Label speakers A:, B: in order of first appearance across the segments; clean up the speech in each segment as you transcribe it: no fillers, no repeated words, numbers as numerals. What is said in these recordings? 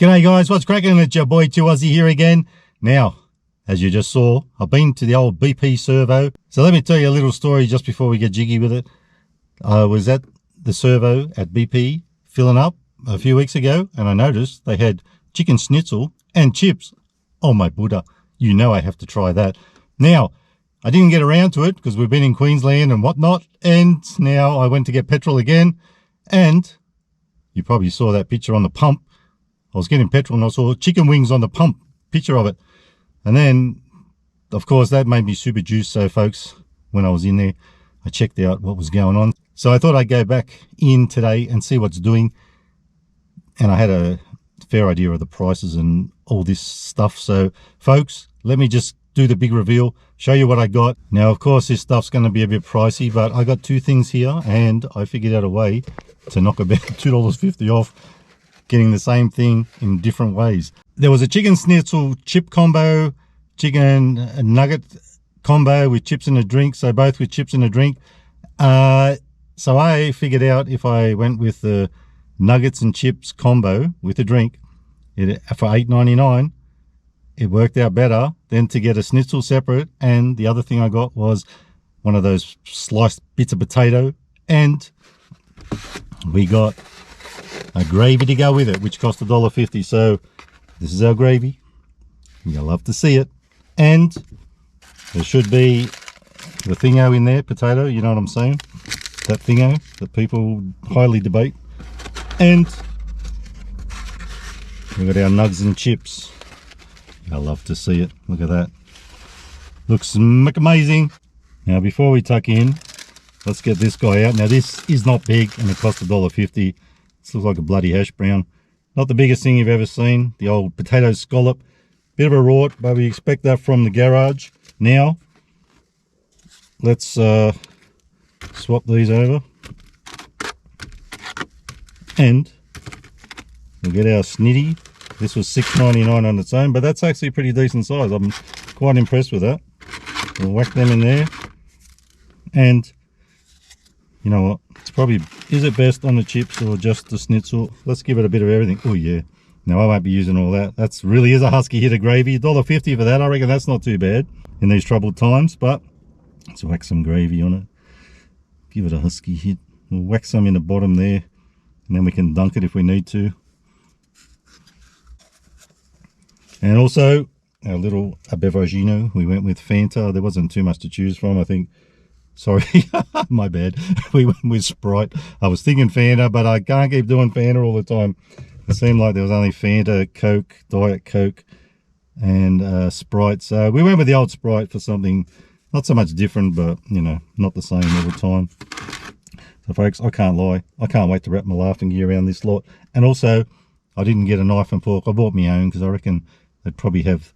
A: G'day guys, what's cracking? It's your boy 2Aussie here again. Now, as you just saw, I've been to the old BP Servo. So let me tell you a little story just before we get jiggy with it. I was at the Servo at BP filling up a few weeks ago, and I noticed they had chicken schnitzel and chips. Oh my Buddha, you know I have to try that. Now, I didn't get around to it because we've been in Queensland and whatnot, and now I went to get petrol again, and you probably saw that picture on the pump. I was getting petrol and I saw chicken wings on the pump, picture of it. And then, of course, that made me super juiced. So, folks, when I was in there, I checked out what was going on. So I thought I'd go back in today and see what's doing. And I had a fair idea of the prices and all this stuff. So, folks, let me just do the big reveal, show you what I got. Now, of course, this stuff's going to be a bit pricey, but I got two things here, and I figured out a way to knock about $2.50 off, getting the same thing in different ways. There was a chicken schnitzel chip combo, chicken nugget combo with chips and a drink, so both with chips and a drink. So I figured out if I went with the nuggets and chips combo with a drink for $8.99, it worked out better than to get a schnitzel separate. And the other thing I got was one of those sliced bits of potato, and we got a gravy to go with it, which cost $1.50. So this is our gravy. You'll love to see it. And there should be the thingo in there, potato, you know what I'm saying? That thingo that people highly debate. And we've got our nugs and chips. You'll love to see it. Look at that. Looks amazing. Now, before we tuck in, let's get this guy out. Now, this is not big, and it cost $1.50. This looks like a bloody hash brown. Not the biggest thing you've ever seen. The old potato scallop. Bit of a rort, but we expect that from the garage. Now, let's swap these over. And we'll get our snitty. This was $6.99 on its own, but that's actually a pretty decent size. I'm quite impressed with that. We'll whack them in there. And you know what? It's probably, is it best on the chips or just the schnitzel? Let's give it a bit of everything. Oh yeah. No, I won't be using all that. That's really is a husky hit of gravy. $1.50 for that. I reckon that's not too bad in these troubled times, but let's whack some gravy on it. Give it a husky hit. We'll whack some in the bottom there, and then we can dunk it if we need to. And also our little Beveragino. We went with Fanta. There wasn't too much to choose from, I think. Sorry, my bad. We went with Sprite. I was thinking Fanta, but I can't keep doing Fanta all the time. It seemed like there was only Fanta, Coke, Diet Coke, and Sprite. So we went with the old Sprite for something not so much different, but, you know, not the same all the time. So, folks, I can't lie. I can't wait to wrap my laughing gear around this lot. And also, I didn't get a knife and fork. I bought my own because I reckon they'd probably have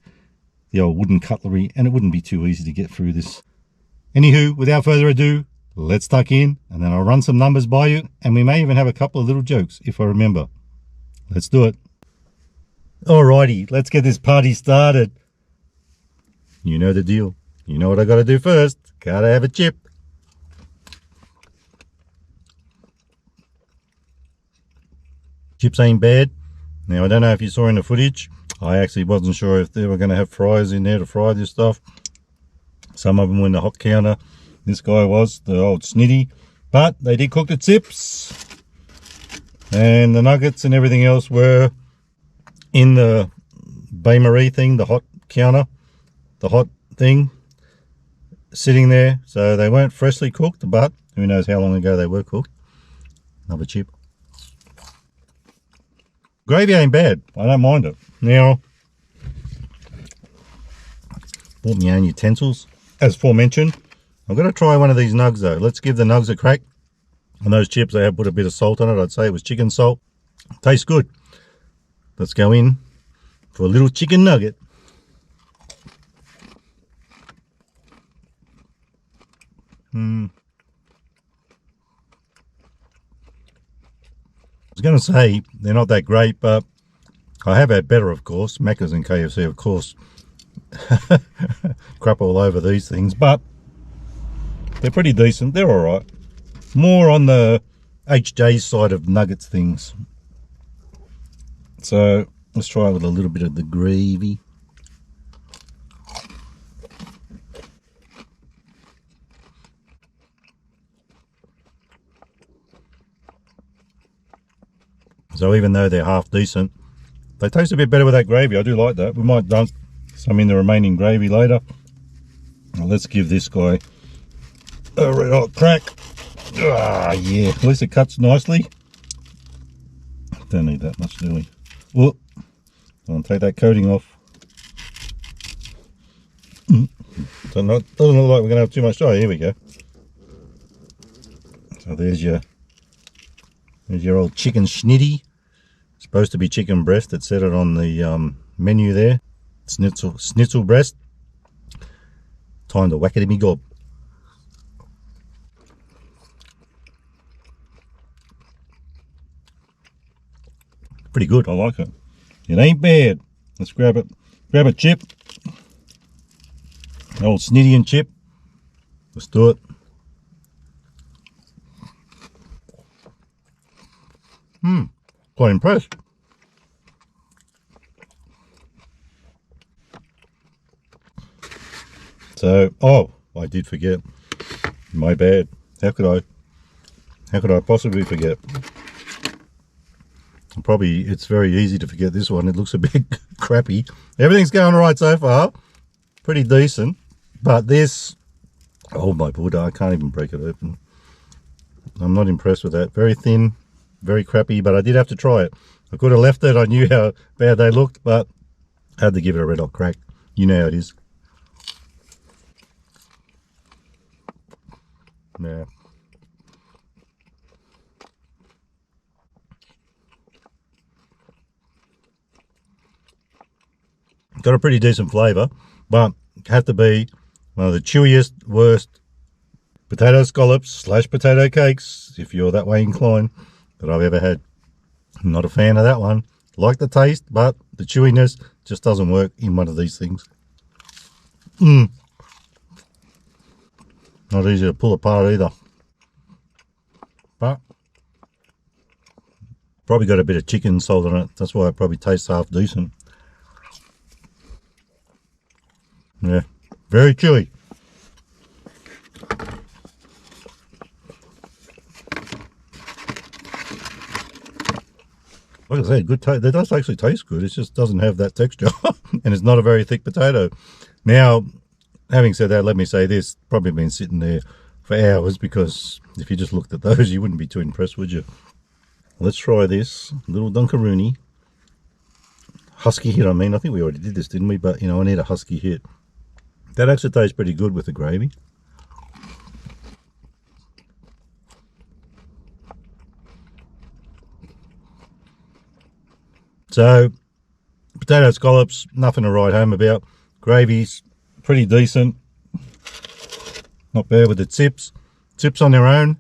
A: the old wooden cutlery, and it wouldn't be too easy to get through this. Anywho, without further ado, let's tuck in, and then I'll run some numbers by you, and we may even have a couple of little jokes if I remember. Let's do it. Alrighty, let's get this party started. You know the deal. You know what I gotta do first. Gotta have a chip. Chips ain't bad. Now, I don't know if you saw in the footage, I actually wasn't sure if they were going to have fryers in there to fry this stuff. Some of them were in the hot counter. This guy was, the old snitty. But they did cook the chips. And the nuggets and everything else were in the bain-marie thing, the hot counter, the hot thing, sitting there. So they weren't freshly cooked, but who knows how long ago they were cooked. Another chip. Gravy ain't bad. I don't mind it. Now, bought my own utensils. As aforementioned, I'm going to try one of these nugs though. Let's give the nugs a crack. On those chips, they have put a bit of salt on it. I'd say it was chicken salt. Tastes good. Let's go in for a little chicken nugget. I was going to say they're not that great, but I have had better, of course. Macca's and KFC, of course, crap all over these things, but they're pretty decent. They're all right. More on the HJ side of nuggets things. So Let's try it with a little bit of the gravy. So even though they're half decent, they taste a bit better with that gravy. I do like that. We might dump some in the remaining gravy later. Well, let's give this guy a red hot crack. Ah, yeah. At least it cuts nicely. Don't need that much, do we? Whoop. I'll take that coating off. Doesn't look like we're going to have too much. Oh, here we go. So there's your old chicken schnitty. Supposed to be chicken breast. It said it on the menu there. Schnitzel breast. Time to whack it in me gob. Pretty good. I like it. It ain't bad. Let's grab it. Grab a chip. An old snitty and chip. Let's do it. Quite impressed. So, oh, I did forget. My bad. How could I possibly forget? Probably, it's very easy to forget this one. It looks a bit crappy. Everything's going all right so far. Pretty decent. But this, oh my Buddha, I can't even break it open. I'm not impressed with that. Very thin, very crappy, but I did have to try it. I could have left it. I knew how bad they looked, but I had to give it a red hot crack. You know how it is. Yeah. Got a pretty decent flavour, but had to be one of the chewiest, worst potato scallops / potato cakes, if you're that way inclined, that I've ever had. I'm not a fan of that one. Like the taste, but the chewiness just doesn't work in one of these things. Not easy to pull apart either. But probably got a bit of chicken salt on it. That's why it probably tastes half decent. Yeah, very chewy. Like I said, good taste. It does actually taste good. It just doesn't have that texture, and it's not a very thick potato. Now, having said that, let me say this: probably been sitting there for hours, because if you just looked at those, you wouldn't be too impressed, would you? Let's try this little Dunkaroonie. Husky hit, I mean. I think we already did this, didn't we? But, you know, I need a husky hit. That actually tastes pretty good with the gravy. So, potato scallops, nothing to write home about. Gravy's pretty decent. Not bad with the tips. Tips on their own,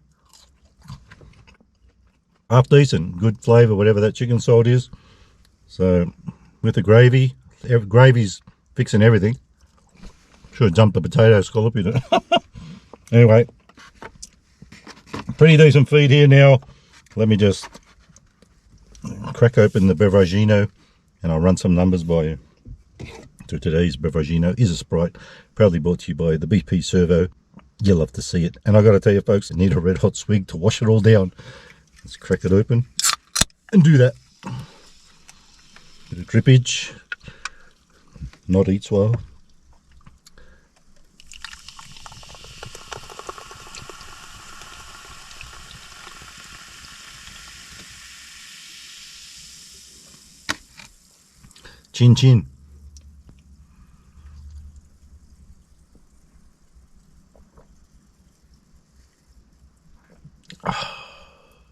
A: half decent. Good flavour, whatever that chicken salt is. So, with the gravy, gravy's fixing everything. Should have dumped the potato scallop in it. Anyway, pretty decent feed here now. Let me just crack open the Beveragino and I'll run some numbers by you. So today's Beveragino is a Sprite, proudly brought to you by the BP Servo. You'll love to see it. And I got to tell you folks, I need a red hot swig to wash it all down. Let's crack it open and do that. Bit of drippage, not eat swell. Chin chin.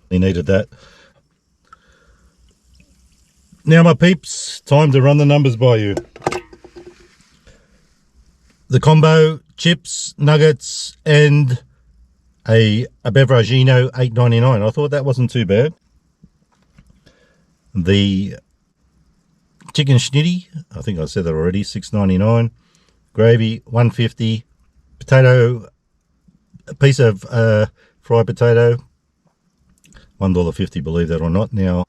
A: They needed that. Now my peeps, time to run the numbers by you. The combo, chips, nuggets, and a Beveragino, $8.99. I thought that wasn't too bad. The chicken schnitty, I think I said that already, $6.99. Gravy, $1.50. Potato, a piece of fried potato, $1.50, believe that or not. Now,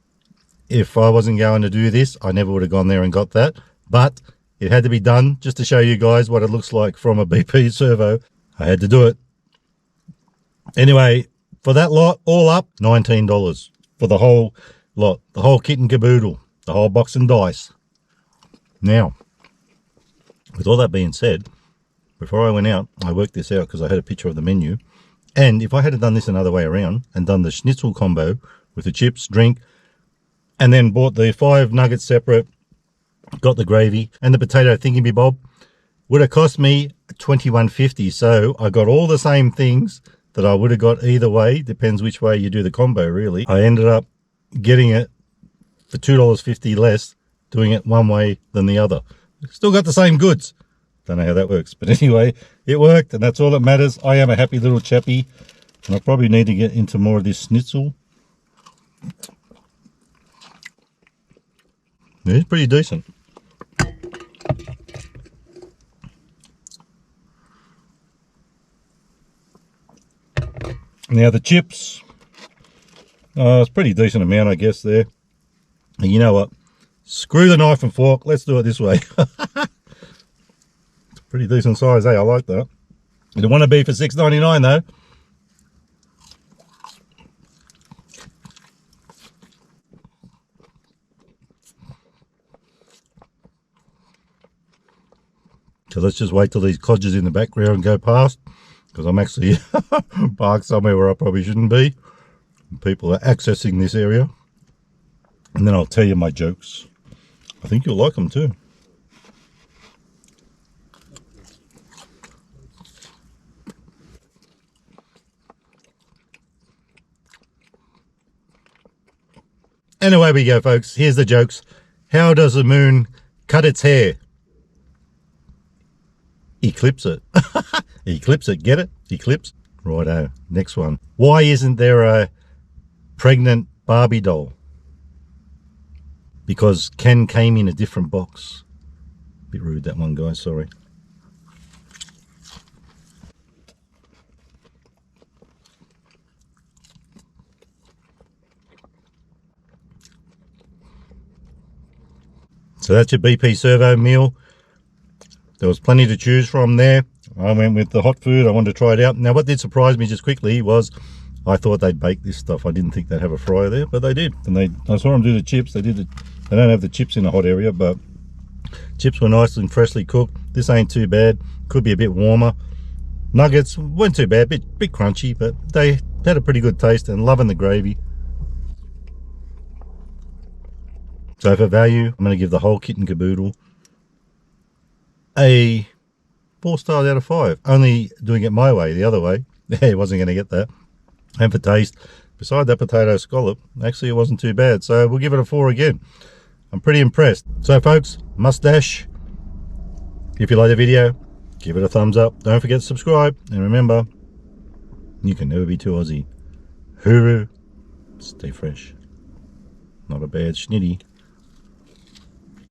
A: if I wasn't going to do this, I never would have gone there and got that. But it had to be done just to show you guys what it looks like from a BP servo. I had to do it. Anyway, for that lot, all up, $19 for the whole lot, the whole kit and caboodle, the whole box and dice. Now, with all that being said, before I went out, I worked this out because I had a picture of the menu. And if I had done this another way around and done the Schnitzel combo with the chips, drink, and then bought the 5 nuggets separate, got the gravy and the potato thingy bob, would have cost me $21.50. So I got all the same things that I would have got either way. Depends which way you do the combo, really. I ended up getting it for $2.50 less, doing it one way than the other. Still got the same goods. Don't know how that works, but anyway, it worked, and that's all that matters. I am a happy little chappy, and I probably need to get into more of this schnitzel. It's pretty decent. Now the chips, it's pretty decent amount, I guess, there. And you know what? Screw the knife and fork. Let's do it this way. It's pretty decent size, eh? I like that. You don't want to be for $6.99 though. So let's just wait till these codgers in the background go past, because I'm actually parked somewhere where I probably shouldn't be. People are accessing this area. And then I'll tell you my jokes. I think you'll like them too. And away we go, folks. Here's the jokes. How does the moon cut its hair? Eclipse it. Eclipse it, get it? Eclipse. Righto, next one. Why isn't there a pregnant Barbie doll? Because Ken came in a different box. Bit rude that one, guys, sorry. So that's your BP servo meal. There was plenty to choose from there. I went with the hot food. I wanted to try it out. Now, what did surprise me just quickly was I thought they'd bake this stuff. I didn't think they'd have a fryer there, but they did. And I saw them do the chips. They did. They don't have the chips in the hot area, but chips were nice and freshly cooked. This ain't too bad. Could be a bit warmer. Nuggets weren't too bad. Bit crunchy, but they had a pretty good taste. And loving the gravy. So for value, I'm going to give the whole kit and caboodle a 4 stars out of 5. Only doing it my way, the other way. Yeah, wasn't going to get that. And for taste, beside that potato scallop, actually it wasn't too bad. So we'll give it a 4 again. I'm pretty impressed. So folks, mustache. If you like the video, give it a thumbs up. Don't forget to subscribe. And remember, you can never be too Aussie. Hooroo. Stay fresh. Not a bad schnitty.